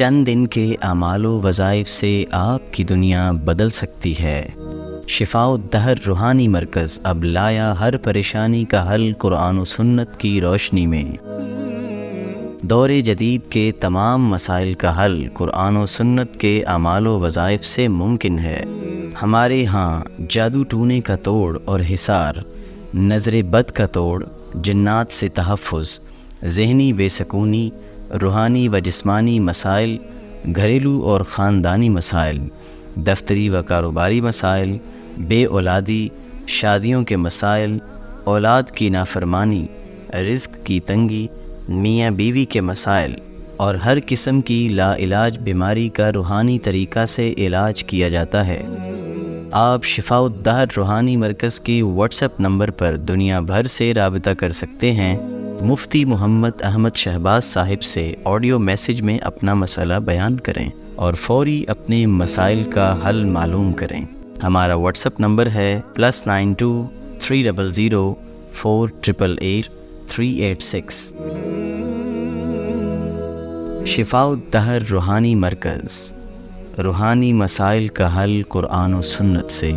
چند دن کے اعمال و وظائف سے آپ کی دنیا بدل سکتی ہے۔ شفاء الدہر روحانی مرکز اب لایا ہر پریشانی کا حل قرآن و سنت کی روشنی میں۔ دور جدید کے تمام مسائل کا حل قرآن و سنت کے اعمال و وظائف سے ممکن ہے۔ ہمارے ہاں جادو ٹونے کا توڑ اور حصار، نظر بد کا توڑ، جنات سے تحفظ، ذہنی بے سکونی، روحانی و جسمانی مسائل، گھریلو اور خاندانی مسائل، دفتری و کاروباری مسائل، بے اولادی، شادیوں کے مسائل، اولاد کی نافرمانی، رزق کی تنگی، میاں بیوی کے مسائل اور ہر قسم کی لا علاج بیماری کا روحانی طریقہ سے علاج کیا جاتا ہے۔ آپ شفاء الدہر روحانی مرکز کی واٹس ایپ نمبر پر دنیا بھر سے رابطہ کر سکتے ہیں۔ مفتی محمد احمد شہباز صاحب سے آڈیو میسیج میں اپنا مسئلہ بیان کریں اور فوری اپنے مسائل کا حل معلوم کریں۔ ہمارا واٹس ایپ نمبر ہے +92 300 488 386۔ شفاء الدہر روحانی مرکز، روحانی مسائل کا حل قرآن و سنت سے۔